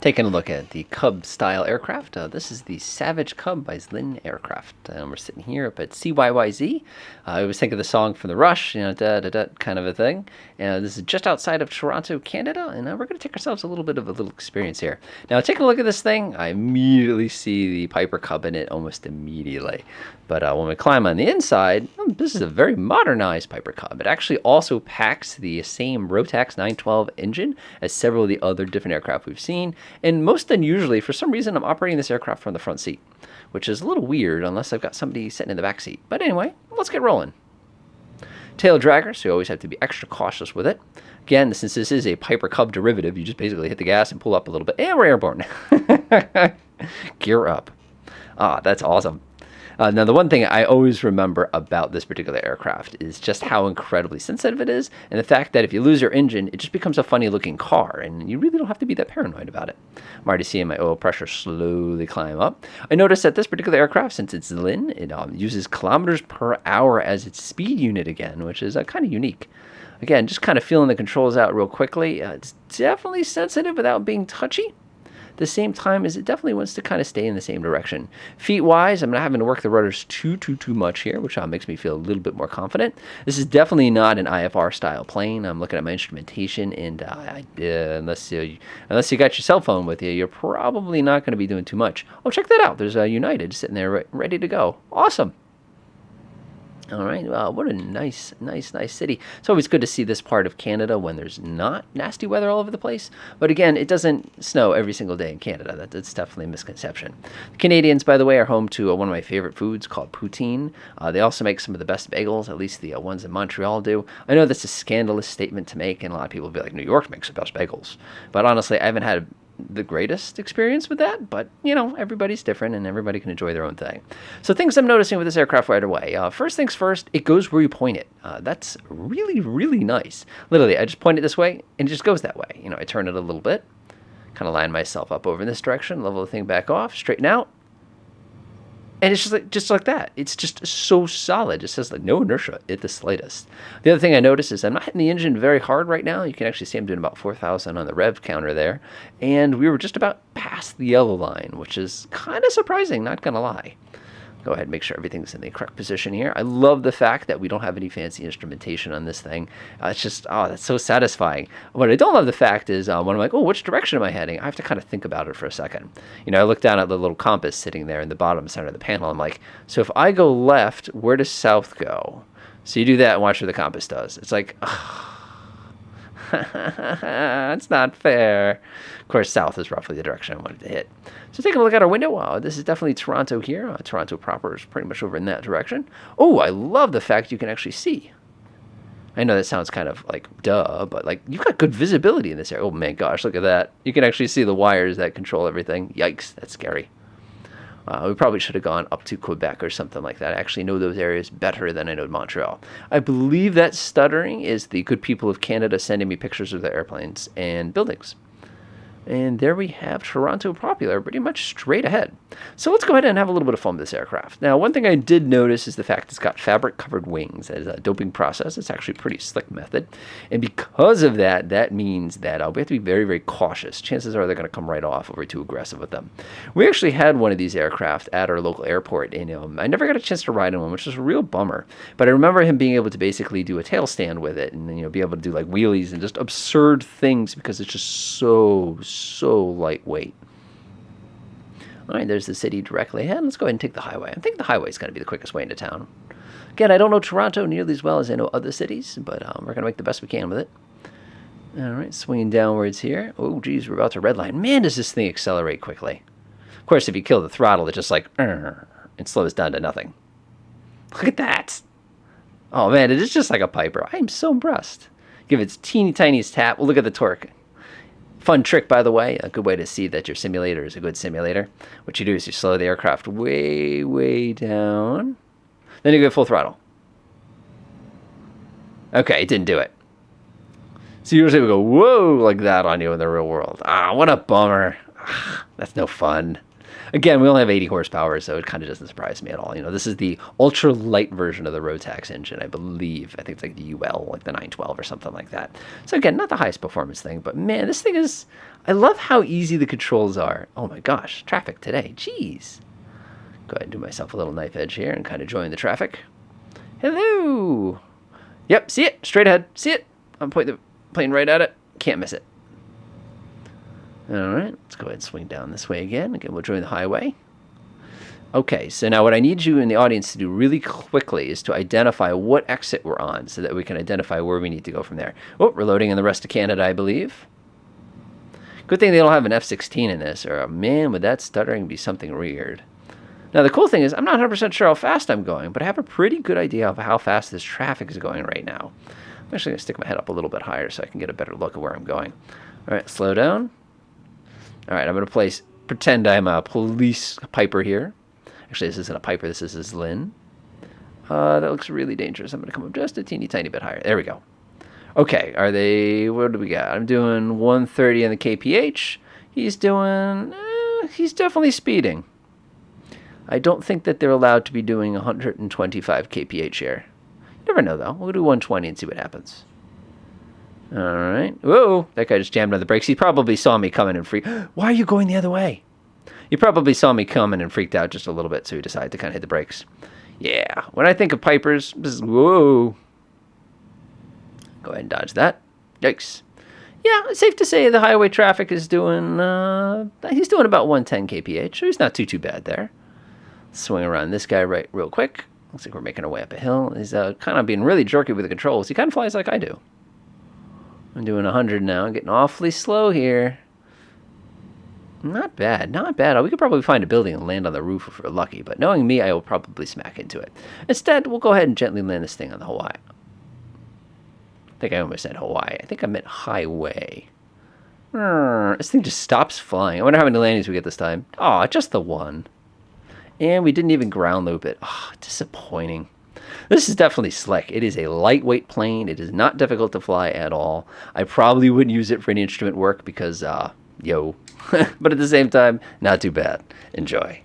Taking a look at the Cub-style aircraft. This is the Savage Cub by Zlin Aircraft. We're sitting here up at CYYZ. I was thinking of the song from The Rush, da-da-da kind of a thing. And this is just outside of Toronto, Canada, and we're going to take ourselves a little bit of a little experience here. Now, taking a look at this thing, I immediately see the Piper Cub in it almost immediately. But when we climb on the inside, this is a very modernized Piper Cub. It actually also packs the same Rotax 912 engine as several of the other different aircraft we've seen. And most unusually, for some reason, I'm operating this aircraft from the front seat, which is a little weird unless I've got somebody sitting in the back seat. But anyway, let's get rolling. Tail dragger, so you always have to be extra cautious with it. Again, since this is a Piper Cub derivative, you just basically hit the gas and pull up a little bit. And we're airborne. Gear up. That's awesome. Now, the one thing I always remember about this particular aircraft is just how incredibly sensitive it is, and the fact that if you lose your engine, it just becomes a funny-looking car, and you really don't have to be that paranoid about it. I'm already seeing my oil pressure slowly climb up. I noticed that this particular aircraft, since it's Zlin, it uses kilometers per hour as its speed unit again, which is kind of unique. Again, just kind of feeling the controls out real quickly. It's definitely sensitive without being touchy. At the same time as it definitely wants to kind of stay in the same direction. Feet-wise, I'm not having to work the rudders too much here, which makes me feel a little bit more confident. This is definitely not an IFR-style plane. I'm looking at my instrumentation, and unless you got your cell phone with you, you're probably not going to be doing too much. Oh, check that out. There's a United sitting there ready to go. Awesome. All right, what a nice city. It's always good to see this part of Canada when there's not nasty weather all over the place. But again, it doesn't snow every single day in Canada. That's definitely a misconception. The Canadians, by the way, are home to one of my favorite foods called Poutine. They also make some of the best bagels, at least the ones in Montreal do. I know that's a scandalous statement to make, and a lot of people will be like, New York makes the best bagels. But honestly, I haven't had the greatest experience with that, but everybody's different and everybody can enjoy their own thing. So things I'm noticing with this aircraft right away. First things first, it goes where you point it. That's really nice. Literally, I just point it this way and it just goes that way. I turn it a little bit, kind of line myself up over in this direction, level the thing back off, straighten out. And it's just like that. It's just so solid. It says like no inertia at the slightest. The other thing I noticed is I'm not hitting the engine very hard right now. You can actually see I'm doing about 4,000 on the rev counter there. And we were just about past the yellow line, which is kind of surprising, not going to lie. Go ahead and make sure everything's in the correct position here. I love the fact that we don't have any fancy instrumentation on this thing. It's just, that's so satisfying. What I don't love the fact is when I'm like, which direction am I heading? I have to kind of think about it for a second. I look down at the little compass sitting there in the bottom center of the panel. I'm like, so if I go left, where does south go? So you do that and watch what the compass does. It's like, it's not fair. Of course, south is roughly the direction I wanted to hit. So taking a look out our window, wow, this is definitely Toronto here. Toronto proper is pretty much over in that direction. Oh, I love the fact you can actually see. I know that sounds kind of like duh, but like you've got good visibility in this area. Oh my gosh, look at that. You can actually see the wires that control everything. Yikes, that's scary. We probably should have gone up to Quebec or something like that. I actually know those areas better than I know Montreal. I believe that stuttering is the good people of Canada sending me pictures of their airplanes and buildings. And there we have Toronto Popular pretty much straight ahead. So let's go ahead and have a little bit of fun with this aircraft. Now, one thing I did notice is the fact it's got fabric-covered wings as a doping process. It's actually a pretty slick method. And because of that, that means that we have to be very cautious. Chances are they're going to come right off if we're too aggressive with them. We actually had one of these aircraft at our local airport, and I never got a chance to ride in one, which is a real bummer. But I remember him being able to basically do a tail stand with it and be able to do like wheelies and just absurd things because it's just so lightweight. All right, there's the city directly ahead. Let's go ahead and take the highway. I think the highway is going to be the quickest way into town. Again, I don't know Toronto nearly as well as I know other cities, but we're going to make the best we can with it. All right, swinging downwards here. Oh, geez, we're about to redline. Man, does this thing accelerate quickly. Of course, if you kill the throttle, it just like, it slows down to nothing. Look at that. Oh, man, it is just like a Piper. I am so impressed. Give it its teeny tiniest tap. Well, look at the torque. Fun trick, by the way, a good way to see that your simulator is a good simulator. What you do is you slow the aircraft way down. Then you go full throttle. Okay, it didn't do it. So usually we go, whoa, like that on you in the real world. What a bummer. That's no fun. Again, we only have 80 horsepower, so it kind of doesn't surprise me at all. You know, this is the ultra light version of the Rotax engine, I believe. I think it's like the UL, like the 912 or something like that. So again, not the highest performance thing, but man, this thing is, I love how easy the controls are. Oh my gosh, traffic today, jeez. Go ahead and do myself a little knife edge here and kind of join the traffic. Hello. Yep, see it, straight ahead, see it. I'm pointing the plane right at it, can't miss it. All right, let's go ahead and swing down this way again. Again, we'll join the highway. Okay, so now what I need you in the audience to do really quickly is to identify what exit we're on so that we can identify where we need to go from there. Oh, we're loading in the rest of Canada, I believe. Good thing they don't have an F16 in this, or man, would that stuttering be something weird. Now, the cool thing is I'm not 100% sure how fast I'm going, but I have a pretty good idea of how fast this traffic is going right now. I'm actually going to stick my head up a little bit higher so I can get a better look at where I'm going. All right, slow down. All right, I'm going to pretend I'm a police piper here. Actually, this isn't a piper, this is a Zlin. That looks really dangerous. I'm going to come up just a teeny tiny bit higher. There we go. Okay, what do we got? I'm doing 130 on the kph. He's definitely speeding. I don't think that they're allowed to be doing 125 kph here. You never know, though. We'll do 120 and see what happens. All right. Whoa, that guy just jammed on the brakes. He probably saw me coming and freaked. Why are you going the other way? He probably saw me coming and freaked out just a little bit, so he decided to kind of hit the brakes. Yeah, when I think of pipers, this is, whoa. Go ahead and dodge that. Yikes. Yeah, it's safe to say the highway traffic is doing, he's doing about 110 kph, so he's not too bad there. Swing around this guy real quick. Looks like we're making our way up a hill. He's kind of being really jerky with the controls. He kind of flies like I do. I'm doing 100 now, getting awfully slow here. Not bad, not bad. We could probably find a building and land on the roof if we're lucky, but knowing me, I will probably smack into it. Instead, we'll go ahead and gently land this thing on the Hawaii. I think I almost said Hawaii. I think I meant highway. This thing just stops flying. I wonder how many landings we get this time. Oh, just the one. And we didn't even ground loop it. Oh, disappointing. This is definitely slick. It is a lightweight plane. It is not difficult to fly at all. I probably wouldn't use it for any instrument work because, but at the same time, not too bad. Enjoy.